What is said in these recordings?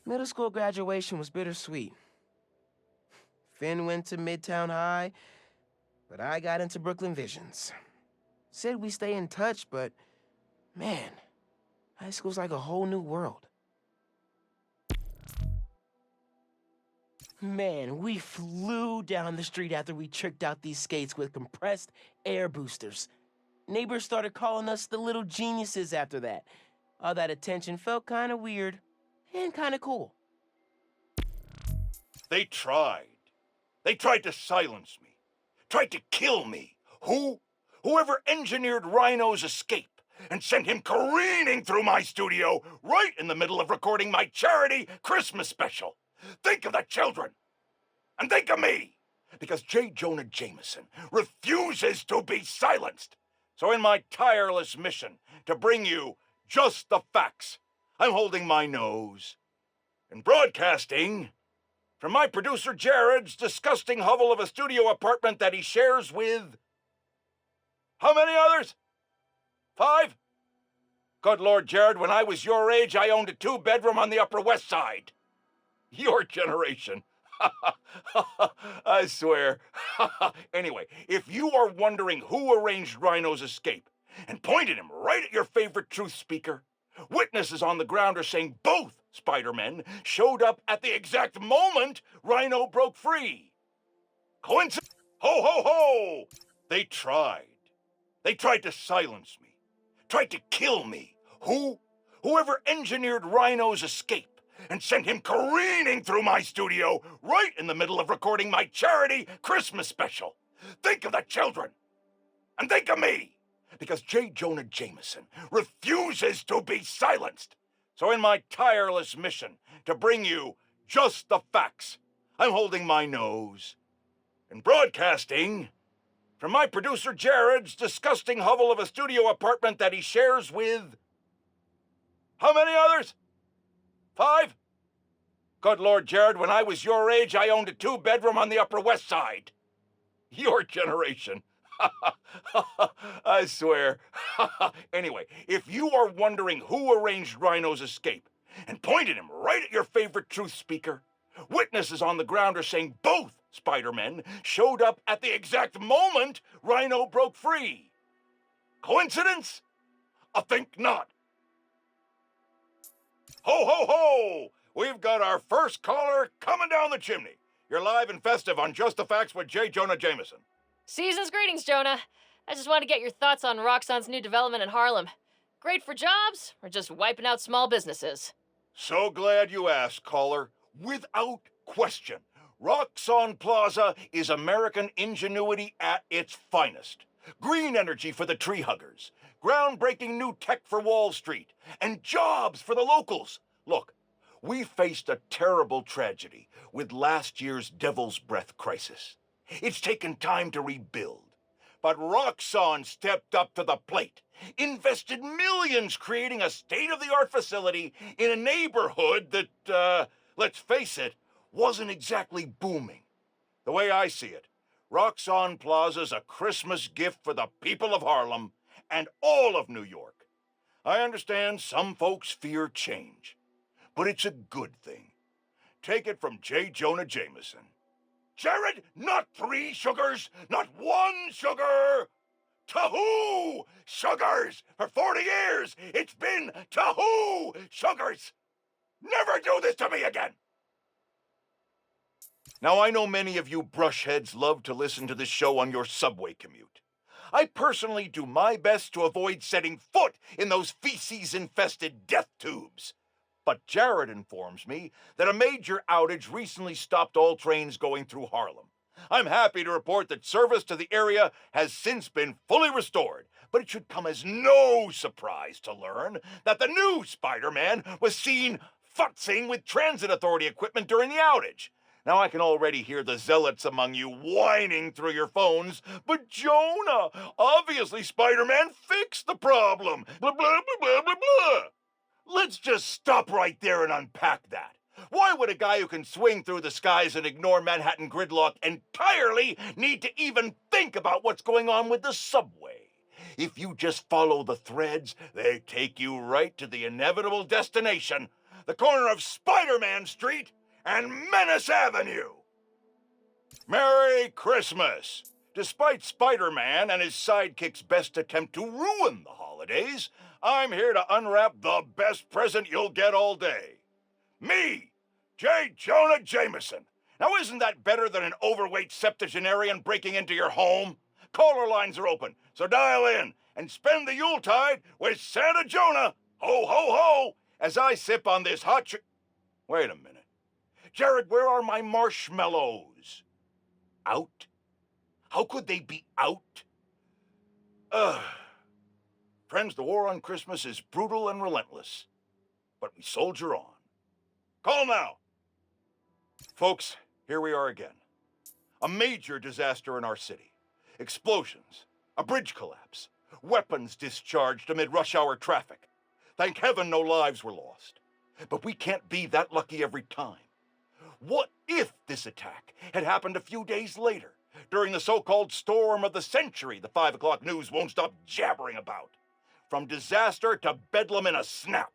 Middle school graduation was bittersweet. Finn went to Midtown High, but I got into Brooklyn Visions. Said we stay in touch, but man, high school's like a whole new world. Man, we flew down the street after we tricked out these skates with compressed air boosters. Neighbors started calling us the little geniuses after that. All that attention felt kinda weird and kinda cool. They tried. They tried to silence me. Tried to kill me. Who? Whoever engineered Rhino's escape and sent him careening through my studio right in the middle of recording my charity Christmas special. Think of the children. And think of me. Because J. Jonah Jameson refuses to be silenced. So in my tireless mission to bring you just the facts, I'm holding my nose. In broadcasting, from my producer Jared's disgusting hovel of a studio apartment that he shares with... How many others? 5? Good Lord, Jared, when I was your age, I owned a 2-bedroom on the Upper West Side. Your generation. I swear. Anyway, if you are wondering who arranged Rhino's escape and pointed him right at your favorite truth speaker, witnesses on the ground are saying both Spider-Men showed up at the exact moment Rhino broke free. Coincidence? Ho, ho, ho! They tried. They tried to silence me. Tried to kill me. Who? Whoever engineered Rhino's escape and sent him careening through my studio right in the middle of recording my charity Christmas special. Think of the children. And think of me. Because J. Jonah Jameson refuses to be silenced. So in my tireless mission to bring you just the facts, I'm holding my nose. In broadcasting, from my producer Jared's disgusting hovel of a studio apartment that he shares with... How many others? 5? Good Lord, Jared, when I was your age, I owned a 2-bedroom on the Upper West Side. Your generation. I swear. Anyway, if you are wondering who arranged Rhino's escape and pointed him right at your favorite truth speaker, witnesses on the ground are saying both Spider-Men showed up at the exact moment Rhino broke free. Coincidence? I think not. Ho, ho, ho! We've got our first caller coming down the chimney. You're live and festive on Just the Facts with J. Jonah Jameson. Season's greetings, Jonah. I just want to get your thoughts on Roxxon's new development in Harlem. Great for jobs, or just wiping out small businesses? So glad you asked, caller. Without question, Roxxon Plaza is American ingenuity at its finest. Green energy for the tree huggers, groundbreaking new tech for Wall Street, and jobs for the locals. Look, we faced a terrible tragedy with last year's Devil's Breath crisis. It's taken time to rebuild. But Roxxon stepped up to the plate, invested millions creating a state-of-the-art facility in a neighborhood that, let's face it, wasn't exactly booming. The way I see it, Roxxon Plaza's a Christmas gift for the people of Harlem and all of New York. I understand some folks fear change, but it's a good thing. Take it from J. Jonah Jameson. Jared, not 3 sugars, not 1 sugar. Tahoo sugars! For 40 years, it's been Tahoo sugars! Never do this to me again! Now, I know many of you brushheads love to listen to this show on your subway commute. I personally do my best to avoid setting foot in those feces-infested death tubes. But Jared informs me that a major outage recently stopped all trains going through Harlem. I'm happy to report that service to the area has since been fully restored, but it should come as no surprise to learn that the new Spider-Man was seen futzing with transit authority equipment during the outage. Now I can already hear the zealots among you whining through your phones, but Jonah, obviously Spider-Man fixed the problem. Blah, blah, blah, blah, blah, blah. Let's just stop right there and unpack that. Why would a guy who can swing through the skies and ignore Manhattan gridlock entirely need to even think about what's going on with the subway? If you just follow the threads, they take you right to the inevitable destination, the corner of Spider-Man Street and Menace Avenue. Merry Christmas! Despite Spider-Man and his sidekick's best attempt to ruin the holidays, I'm here to unwrap the best present you'll get all day. Me, J. Jonah Jameson. Now isn't that better than an overweight septuagenarian breaking into your home? Caller lines are open, so dial in and spend the Yuletide with Santa Jonah, ho ho ho, as I sip on this hot Wait a minute. Jared, where are my marshmallows? Out? How could they be out? Friends, the war on Christmas is brutal and relentless, but we soldier on. Call now. Folks, here we are again. A major disaster in our city. Explosions, a bridge collapse, weapons discharged amid rush hour traffic. Thank heaven no lives were lost. But we can't be that lucky every time. What if this attack had happened a few days later, during the so-called storm of the century the 5 o'clock news won't stop jabbering about? From disaster to bedlam in a snap.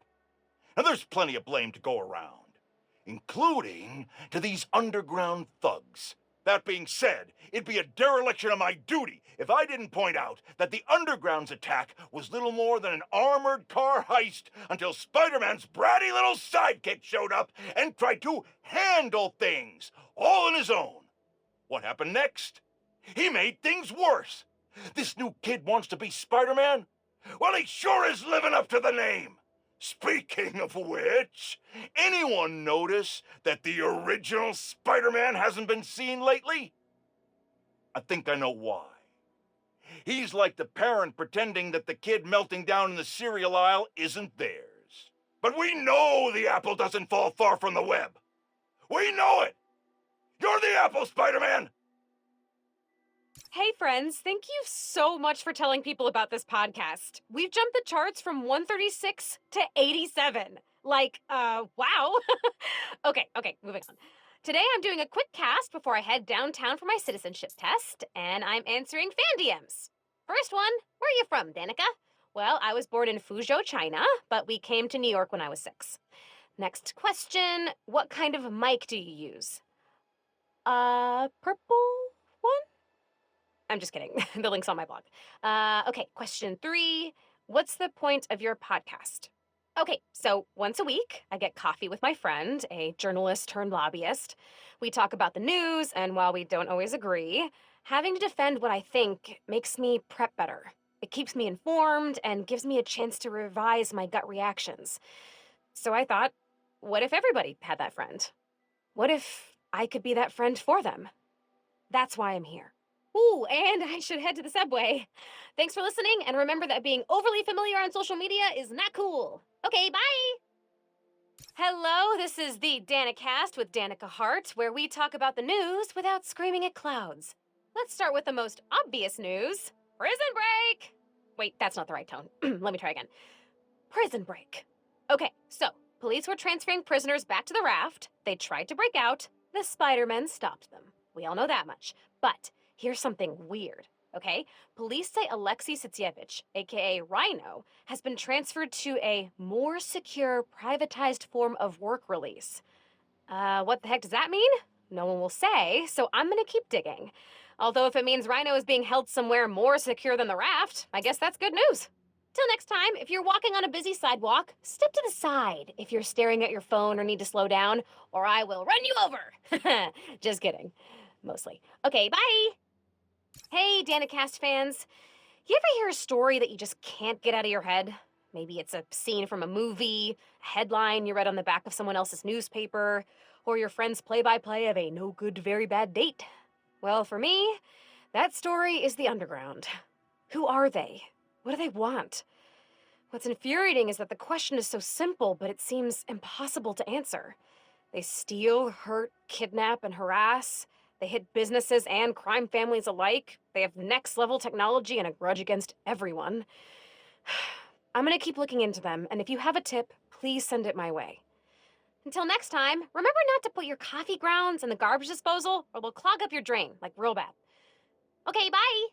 Now there's plenty of blame to go around, including to these underground thugs. That being said, it'd be a dereliction of my duty if I didn't point out that the Underground's attack was little more than an armored car heist until Spider-Man's bratty little sidekick showed up and tried to handle things, all on his own. What happened next? He made things worse. This new kid wants to be Spider-Man? Well, he sure is living up to the name. Speaking of which, anyone notice that the original Spider-Man hasn't been seen lately? I think I know why. He's like the parent pretending that the kid melting down in the cereal aisle isn't theirs. But we know the apple doesn't fall far from the web. We know it! You're the apple, Spider-Man! Hey friends, thank you so much for telling people about this podcast. We've jumped the charts from 136 to 87. Wow. Okay, moving on. Today I'm doing a quick cast before I head downtown for my citizenship test, and I'm answering fan DMs. First one, where are you from, Danica? Well, I was born in Fuzhou, China, but we came to New York when I was 6. Next question, what kind of mic do you use? Purple one? I'm just kidding. The link's on my blog. Okay, question 3. What's the point of your podcast? Okay, so once a week, I get coffee with my friend, a journalist turned lobbyist. We talk about the news, and while we don't always agree, having to defend what I think makes me prep better. It keeps me informed and gives me a chance to revise my gut reactions. So I thought, what if everybody had that friend? What if I could be that friend for them? That's why I'm here. Ooh, and I should head to the subway. Thanks for listening, and remember that being overly familiar on social media is not cool. Okay, bye! Hello, this is the Danicast with Danica Hart, where we talk about the news without screaming at clouds. Let's start with the most obvious news. Prison break! Wait, that's not the right tone. Let me try again. Prison break. Okay, so, police were transferring prisoners back to the raft. They tried to break out. The Spider-Men stopped them. We all know that much. But here's something weird, okay? Police say Alexei Sitsievich, aka Rhino, has been transferred to a more secure, privatized form of work release. What the heck does that mean? No one will say, so I'm gonna keep digging. Although if it means Rhino is being held somewhere more secure than the raft, I guess that's good news. Till next time, if you're walking on a busy sidewalk, step to the side if you're staring at your phone or need to slow down, or I will run you over. Just kidding. Mostly. Okay, bye! Hey, Danicast fans. You ever hear a story that you just can't get out of your head? Maybe it's a scene from a movie, a headline you read on the back of someone else's newspaper, or your friend's play-by-play of a no-good, very bad date. Well, for me, that story is the Underground. Who are they? What do they want? What's infuriating is that the question is so simple, but it seems impossible to answer. They steal, hurt, kidnap, and harass. They hit businesses and crime families alike. They have next-level technology and a grudge against everyone. I'm gonna keep looking into them, and if you have a tip, please send it my way. Until next time, remember not to put your coffee grounds in the garbage disposal, or they'll clog up your drain, like real bad. Okay, bye!